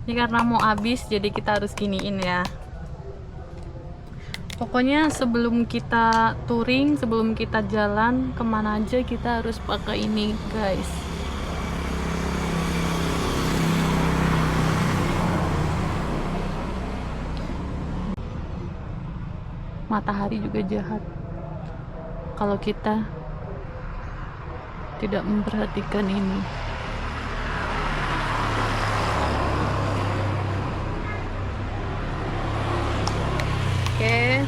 Ini karena mau habis jadi kita harus giniin ya. Pokoknya sebelum kita touring, sebelum kita jalan kemana aja kita harus pakai ini guys. Matahari juga jahat kalau kita tidak memperhatikan ini. Oke,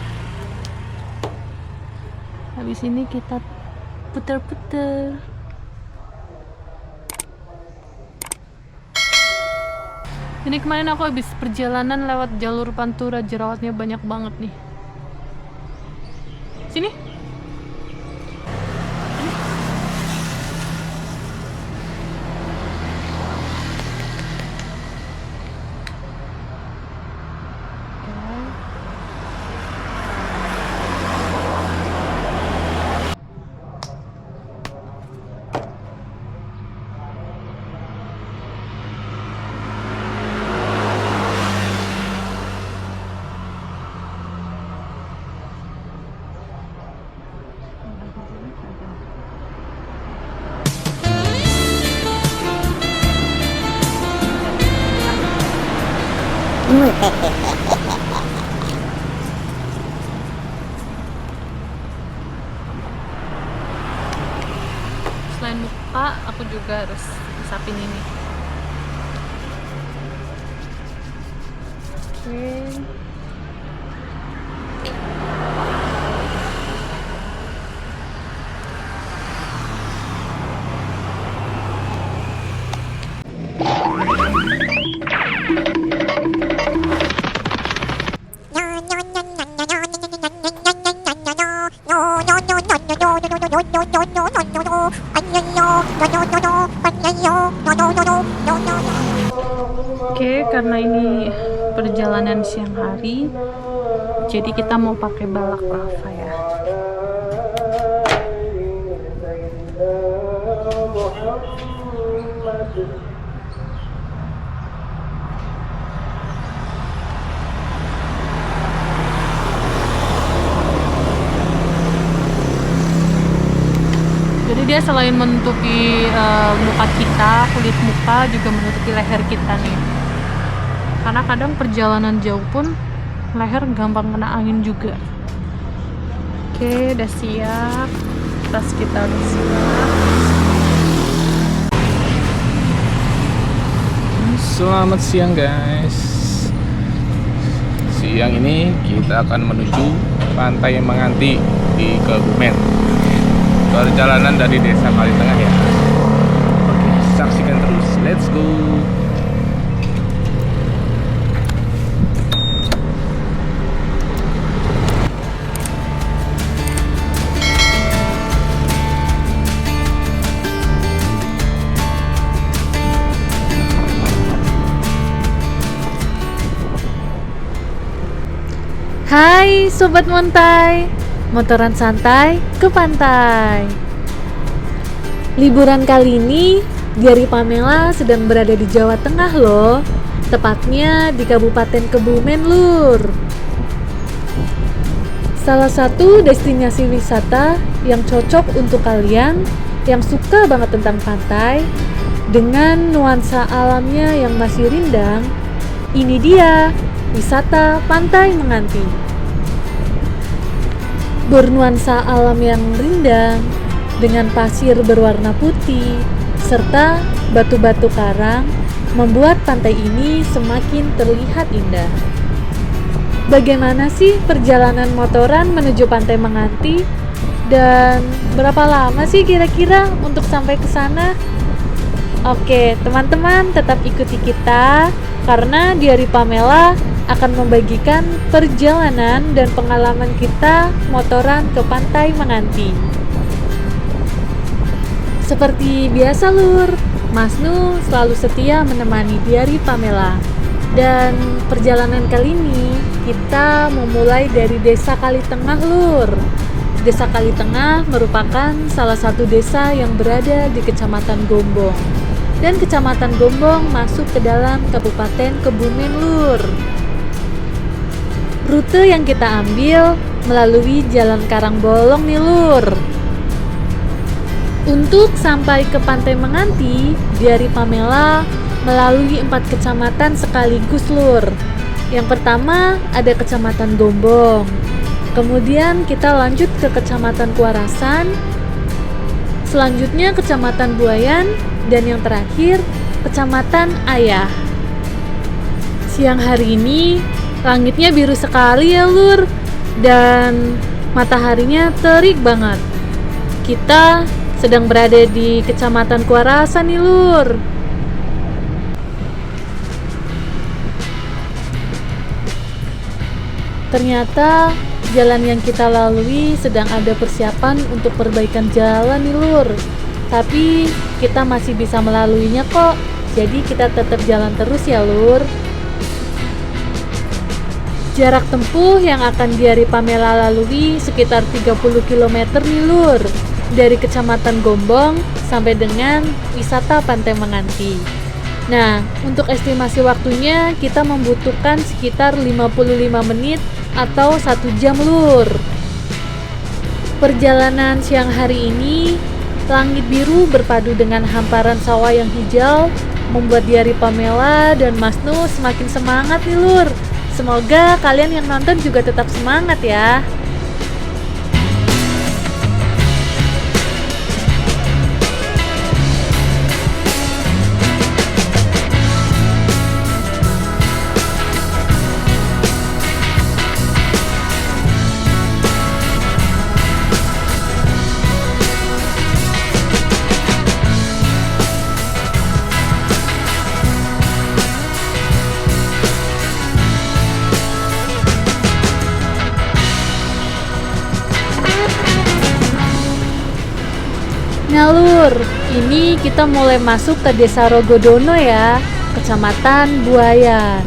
habis ini kita putar-putar. Ini kemarin aku habis perjalanan lewat jalur Pantura, jerawatnya banyak banget nih. Sini. Selain muka, aku juga harus usapin ini. Oke. Oke, karena ini perjalanan siang hari, jadi kita mau pakai balak lava ya. Jadi dia selain menutupi muka kita, kulit muka, juga menutupi leher kita nih. Karena kadang perjalanan jauh pun leher gampang kena angin juga. Oke, udah siap. Tas kita udah siap. Selamat siang guys. Siang ini kita akan menuju Pantai Menganti di Kebumen. Perjalanan dari Desa Kalitengah ya. Oke, saksikan terus. Let's go. Hai Sobat Montai, motoran santai ke pantai. Liburan kali ini, Diary Pamela sedang berada di Jawa Tengah loh. Tepatnya di Kabupaten Kebumen Lur. Salah satu destinasi wisata yang cocok untuk kalian yang suka banget tentang pantai dengan nuansa alamnya yang masih rindang. Ini dia, wisata Pantai Menganti. Bernuansa alam yang rindang dengan pasir berwarna putih serta batu-batu karang membuat pantai ini semakin terlihat indah. Bagaimana sih perjalanan motoran menuju Pantai Menganti? Dan berapa lama sih kira-kira untuk sampai ke sana? Oke, teman-teman tetap ikuti kita karena Diari Pamela akan membagikan perjalanan dan pengalaman kita motoran ke Pantai Menganti. Seperti biasa Lur, Mas Nu selalu setia menemani Diari Pamela. Dan perjalanan kali ini kita memulai dari Desa Kalitengah Lur. Desa Kalitengah merupakan salah satu desa yang berada di Kecamatan Gombong. Dan Kecamatan Gombong masuk ke dalam Kabupaten Kebumen Lur. Rute yang kita ambil melalui Jalan Karangbolong nih Lur. Untuk sampai ke Pantai Menganti, Diari Pamela melalui 4 kecamatan sekaligus Lur. Yang pertama ada Kecamatan Gombong. Kemudian kita lanjut ke Kecamatan Kuarasan. Selanjutnya Kecamatan Buayan dan yang terakhir Kecamatan Ayah. Siang hari ini langitnya biru sekali ya Lur, dan mataharinya terik banget. Kita sedang berada di Kecamatan Kuarasan nih Lur. Ternyata jalan yang kita lalui sedang ada persiapan untuk perbaikan jalan nih Lur. Tapi kita masih bisa melaluinya kok. Jadi kita tetap jalan terus ya Lur. Jarak tempuh yang akan Diari Pamela lalui sekitar 30 km nih Lur. Dari Kecamatan Gombong sampai dengan wisata Pantai Menganti. Nah, untuk estimasi waktunya kita membutuhkan sekitar 55 menit atau 1 jam Lur. Perjalanan siang hari ini, langit biru berpadu dengan hamparan sawah yang hijau membuat Diari Pamela dan Mas Nu semakin semangat nih Lur. Semoga kalian yang nonton juga tetap semangat ya. Nah Lur, ini kita mulai masuk ke Desa Rogodono ya, Kecamatan Buayan.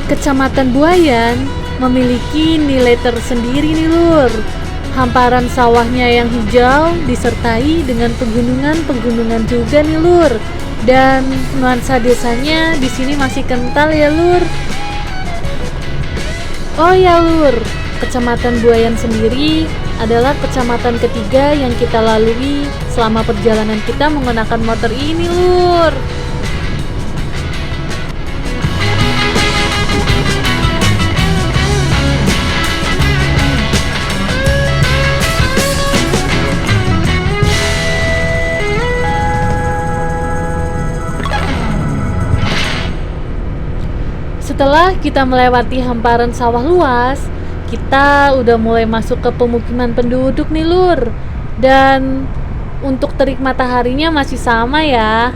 Kecamatan Buayan memiliki nilai tersendiri nih Lur. Hamparan sawahnya yang hijau disertai dengan pegunungan-pegunungan juga nih Lur. Dan nuansa desanya di sini masih kental ya Lur. Oh ya Lur, Kecamatan Buayan sendiri adalah kecamatan ketiga yang kita lalui selama perjalanan kita menggunakan motor ini Lur. Setelah kita melewati hamparan sawah luas, kita udah mulai masuk ke pemukiman penduduk nih Lur. Dan untuk terik mataharinya masih sama ya.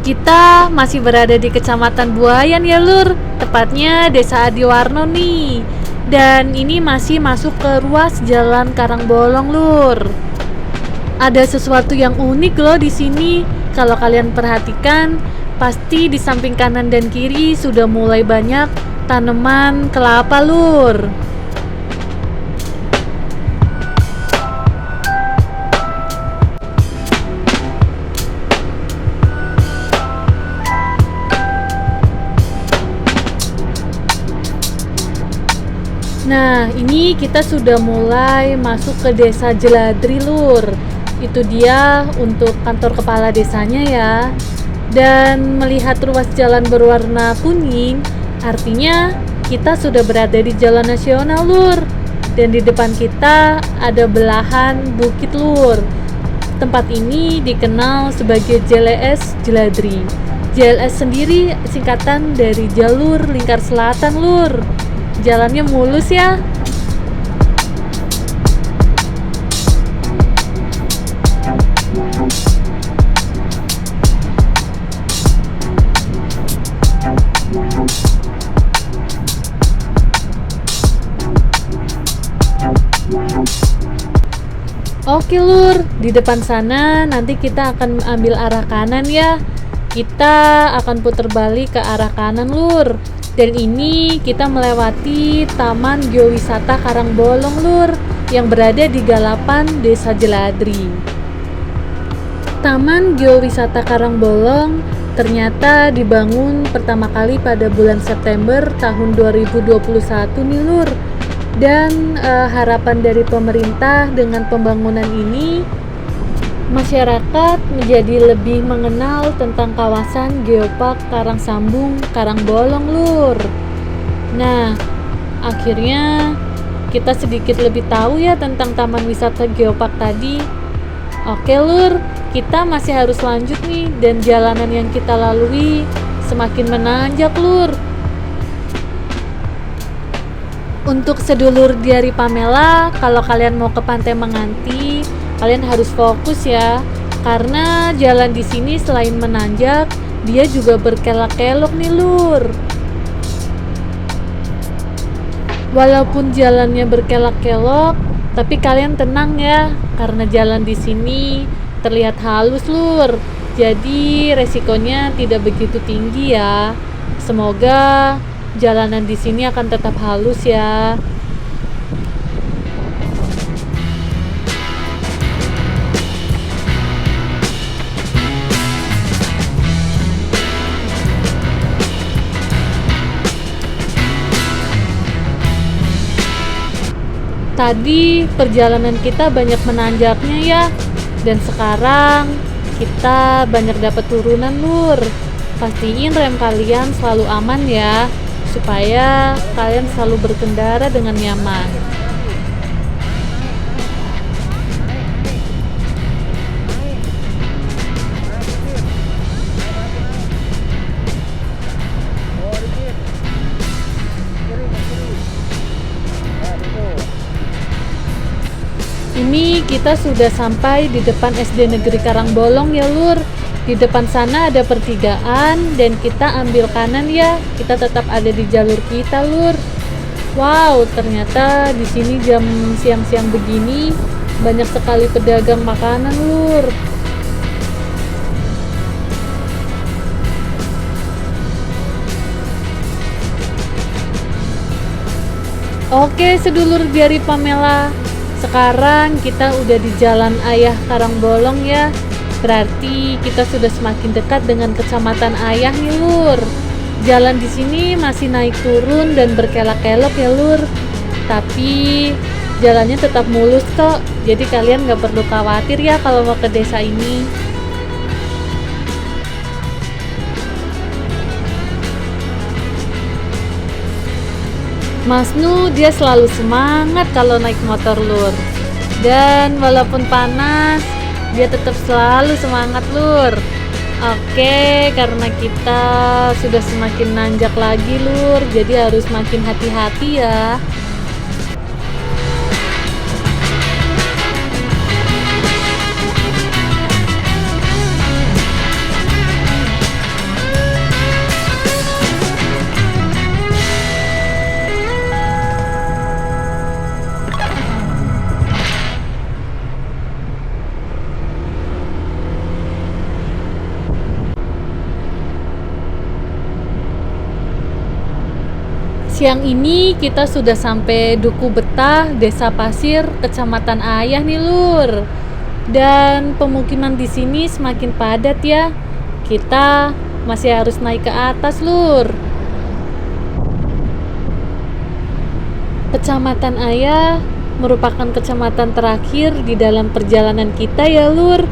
Kita masih berada di Kecamatan Buayan ya Lur, tepatnya Desa Adiwarno nih. Dan ini masih masuk ke ruas Jalan Karangbolong Lur. Ada sesuatu yang unik loh di sini. Kalau kalian perhatikan, pasti di samping kanan dan kiri sudah mulai banyak tanaman kelapa Lur. Nah, ini kita sudah mulai masuk ke Desa Jeladri Lur. Itu dia untuk kantor kepala desanya ya. Dan melihat ruas jalan berwarna kuning, artinya kita sudah berada di jalan nasional, Lur. Dan di depan kita ada belahan bukit, Lur. Tempat ini dikenal sebagai JLS Jeladri. JLS sendiri singkatan dari Jalur Lingkar Selatan, Lur. Jalannya mulus ya. Oke, Lur, di depan sana nanti kita akan ambil arah kanan ya. Kita akan putar balik ke arah kanan, Lur. Dan ini kita melewati Taman Geowisata Karangbolong, Lur, yang berada di Galapan, Desa Jeladri. Taman Geowisata Karangbolong ternyata dibangun pertama kali pada bulan September tahun 2021 nih, Lur. Dan harapan dari pemerintah dengan pembangunan ini, masyarakat menjadi lebih mengenal tentang kawasan Geopark Karangsambung Karangbolong, Lur. Nah, akhirnya kita sedikit lebih tahu ya tentang Taman Wisata Geopark tadi. Oke, Lur, kita masih harus lanjut nih, dan jalanan yang kita lalui semakin menanjak, Lur. Untuk sedulur Diari Pamela, kalau kalian mau ke Pantai Menganti, kalian harus fokus ya, karena jalan di sini selain menanjak, dia juga berkelok-kelok nih, Lur. Walaupun jalannya berkelok-kelok, tapi kalian tenang ya, karena jalan di sini terlihat halus, Lur. Jadi resikonya tidak begitu tinggi ya. Semoga jalanan di sini akan tetap halus ya. Tadi perjalanan kita banyak menanjaknya ya, dan sekarang kita banyak dapat turunan, Lur. Pastiin rem kalian selalu aman ya, supaya kalian selalu berkendara dengan nyaman. Ini kita sudah sampai di depan SD Negeri Karangbolong ya, Lur. Di depan sana ada pertigaan dan kita ambil kanan ya. Kita tetap ada di jalur kita, Lur. Wow, ternyata di sini jam siang-siang begini banyak sekali pedagang makanan, Lur. Oke, sedulur Diari Pamela. Sekarang kita udah di Jalan Ayah Karangbolong ya. Berarti kita sudah semakin dekat dengan Kecamatan Ayah nih, Lur. Jalan di sini masih naik turun dan berkelok-kelok ya, Lur. Tapi jalannya tetap mulus kok. Jadi kalian gak perlu khawatir ya kalau mau ke desa ini. Mas Nu dia selalu semangat kalau naik motor, Lur. Dan walaupun panas, dia tetap selalu semangat, Lur. Oke, karena kita sudah semakin nanjak lagi, Lur, jadi harus makin hati-hati ya. Siang ini kita sudah sampai Duku Betah, Desa Pasir, Kecamatan Ayah nih, Lur. Dan pemukiman di sini semakin padat ya. Kita masih harus naik ke atas, Lur. Kecamatan Ayah merupakan kecamatan terakhir di dalam perjalanan kita ya, Lur.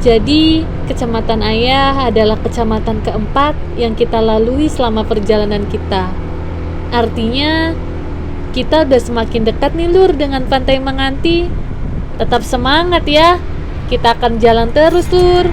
Jadi, Kecamatan Ayah adalah kecamatan keempat yang kita lalui selama perjalanan kita. Artinya kita udah semakin dekat nih Lur dengan Pantai Menganti. Tetap semangat ya. Kita akan jalan terus Lur.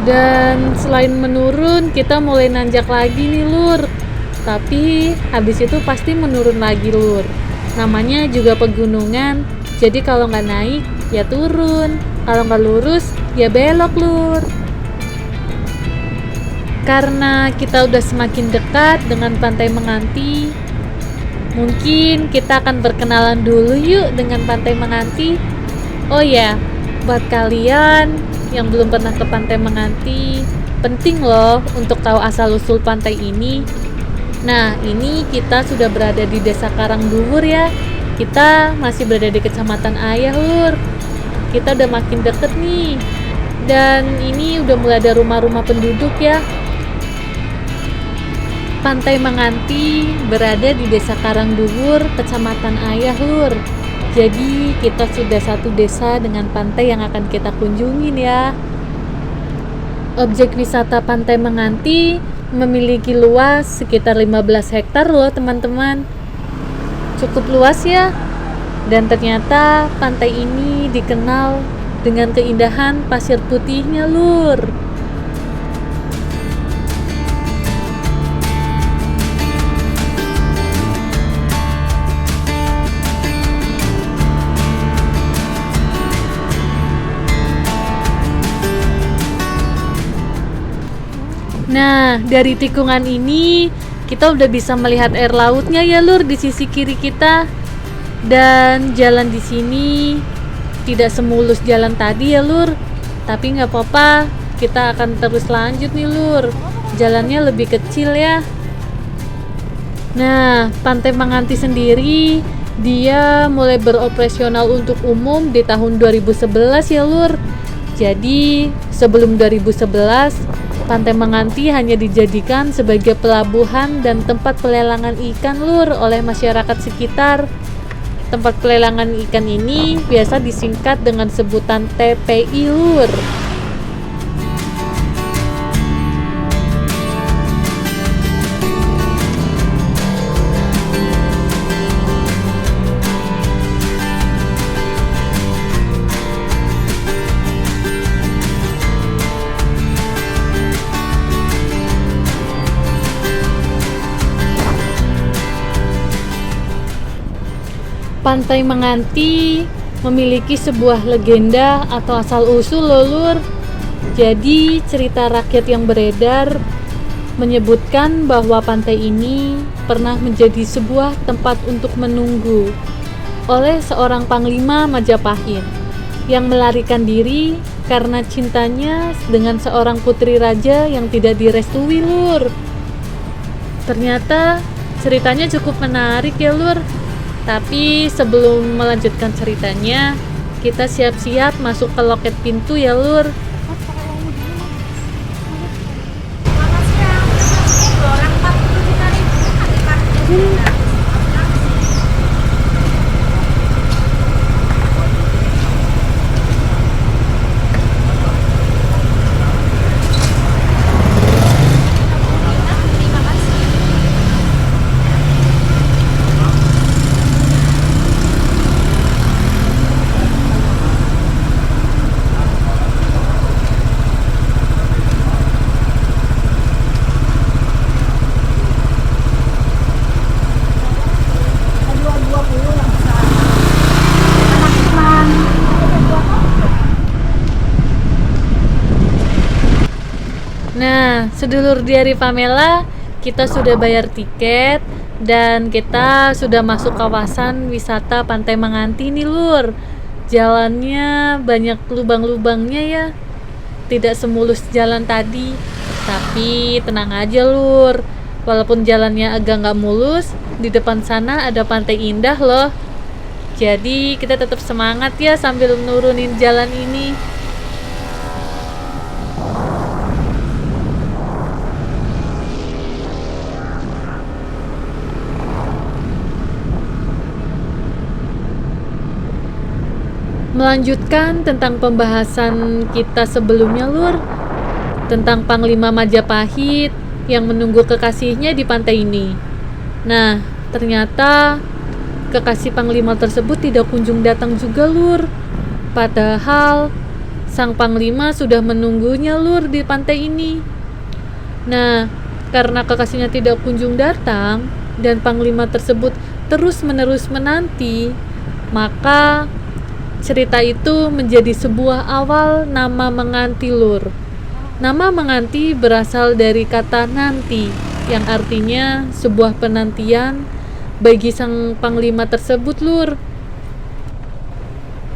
Dan selain menurun, kita mulai nanjak lagi nih Lur. Tapi habis itu pasti menurun lagi Lur. Namanya juga pegunungan, jadi kalau nggak naik, ya turun. Kalau nggak lurus, ya belok Lur. Karena kita udah semakin dekat dengan Pantai Menganti, mungkin kita akan berkenalan dulu yuk dengan Pantai Menganti. Oh ya, buat kalian yang belum pernah ke Pantai Menganti, penting loh untuk tahu asal-usul pantai ini. Nah, ini kita sudah berada di Desa Karangduwur ya. Kita masih berada di Kecamatan Ayah Lur. Kita udah makin deket nih. Dan ini udah mulai ada rumah-rumah penduduk ya. Pantai Menganti berada di Desa Karangduwur, Kecamatan Ayah Lur. Jadi kita sudah satu desa dengan pantai yang akan kita kunjungin ya. Objek wisata Pantai Menganti memiliki luas sekitar 15 hektar loh teman-teman. Cukup luas ya. Dan ternyata pantai ini dikenal dengan keindahan pasir putihnya Lur. Nah, dari tikungan ini kita udah bisa melihat air lautnya ya Lur di sisi kiri kita. Dan jalan di sini tidak semulus jalan tadi ya Lur. Tapi nggak apa-apa, kita akan terus lanjut nih Lur. Jalannya lebih kecil ya. Nah, Pantai Menganti sendiri dia mulai beroperasional untuk umum di tahun 2011 ya Lur. Jadi sebelum 2011 Pantai Menganti hanya dijadikan sebagai pelabuhan dan tempat pelelangan ikan Lur oleh masyarakat sekitar. Tempat pelelangan ikan ini biasa disingkat dengan sebutan TPI Lur. Pantai Menganti memiliki sebuah legenda atau asal-usul loh Lur. Jadi cerita rakyat yang beredar menyebutkan bahwa pantai ini pernah menjadi sebuah tempat untuk menunggu oleh seorang panglima Majapahit yang melarikan diri karena cintanya dengan seorang putri raja yang tidak direstui Lur. Ternyata ceritanya cukup menarik ya Lur. Tapi sebelum melanjutkan ceritanya, kita siap-siap masuk ke loket pintu ya Lur. Nah, sedulur diari Pamela, kita sudah bayar tiket dan kita sudah masuk kawasan wisata Pantai Menganti nih Lur. Jalannya banyak lubang-lubangnya ya. Tidak semulus jalan tadi. Tapi tenang aja Lur. Walaupun jalannya agak nggak mulus, di depan sana ada pantai indah loh. Jadi kita tetap semangat ya sambil nurunin jalan ini. Melanjutkan tentang pembahasan kita sebelumnya Lur, tentang Panglima Majapahit yang menunggu kekasihnya di pantai ini. Nah, ternyata kekasih Panglima tersebut tidak kunjung datang juga Lur. Padahal sang Panglima sudah menunggunya Lur di pantai ini. Nah, karena kekasihnya tidak kunjung datang dan Panglima tersebut terus-menerus menanti, maka cerita itu menjadi sebuah awal nama menganti Lur. Nama menganti berasal dari kata nanti, yang artinya sebuah penantian bagi sang Panglima tersebut Lur.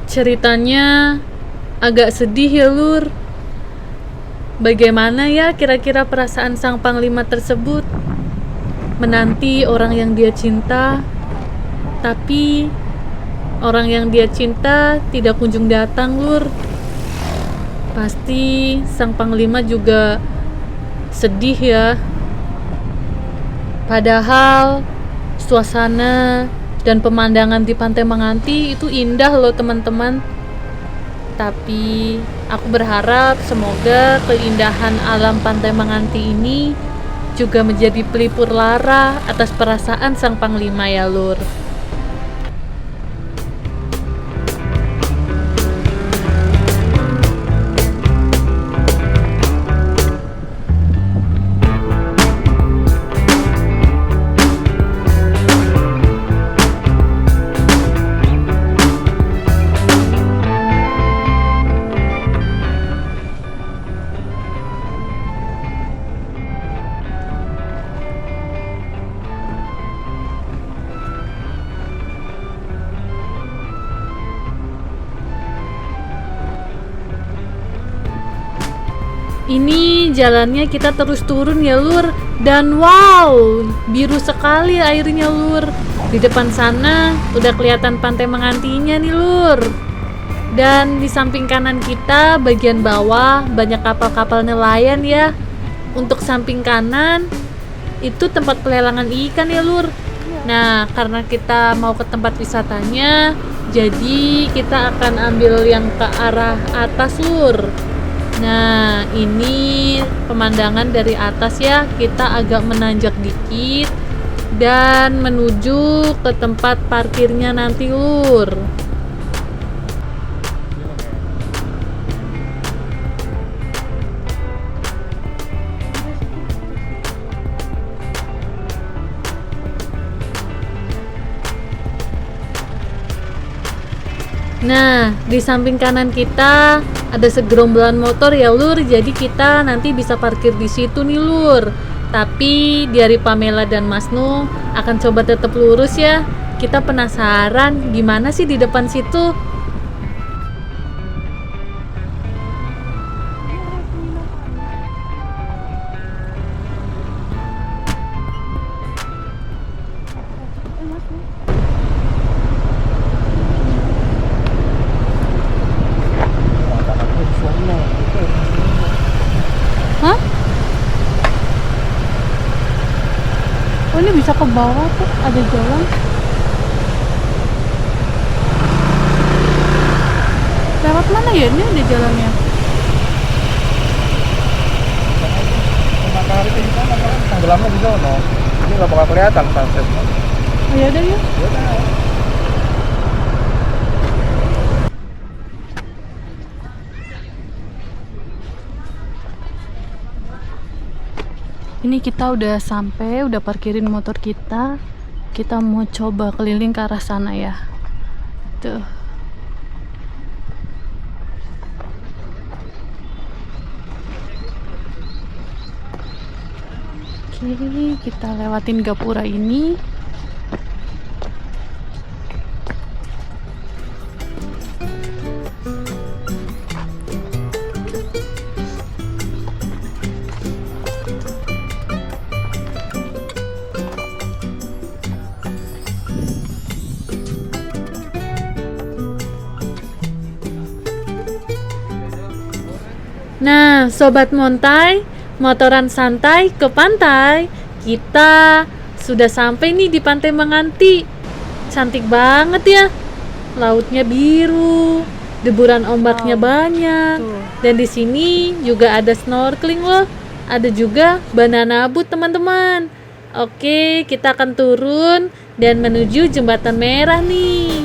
Ceritanya agak sedih ya Lur. Bagaimana ya kira-kira perasaan sang Panglima tersebut menanti orang yang dia cinta, tapi orang yang dia cinta tidak kunjung datang Lur. Pasti sang Panglima juga sedih ya. Padahal suasana dan pemandangan di Pantai Menganti itu indah loh teman-teman. Tapi aku berharap semoga keindahan alam Pantai Menganti ini juga menjadi pelipur lara atas perasaan sang Panglima ya Lur. Ini jalannya kita terus turun ya Lur. Dan wow, biru sekali airnya Lur. Di depan sana udah kelihatan Pantai Mengantinya nih Lur. Dan di samping kanan kita bagian bawah banyak kapal-kapal nelayan ya. Untuk samping kanan itu tempat pelelangan ikan ya Lur. Nah, karena kita mau ke tempat wisatanya, jadi kita akan ambil yang ke arah atas Lur. Nah, ini pemandangan dari atas ya. Kita agak menanjak dikit dan menuju ke tempat parkirnya nanti Lur. Nah, di samping kanan kita ada segerombolan motor ya Lur. Jadi kita nanti bisa parkir di situ nih Lur. Tapi dari Pamela dan Mas Nu akan coba tetap lurus ya. Kita penasaran gimana sih di depan situ. Hah? Oh, ini bisa ke bawah tuh, ada jalan. Lewat mana ya? Ini ada jalannya. Matahari di sana kan tenggelamnya di sana. Ini nggak bakal kelihatan sunset. Oh, ya udah yuk. Ini kita udah sampai, udah parkirin motor kita. Kita mau coba keliling ke arah sana ya. Tuh. Oke, kita lewatin gapura ini. Nah, Sobat Montai, motoran santai ke pantai. Kita sudah sampai nih di Pantai Menganti. Cantik banget ya. Lautnya biru, deburan ombaknya banyak. Dan di sini juga ada snorkeling loh. Ada juga banana boat teman-teman. Oke, kita akan turun dan menuju jembatan merah nih.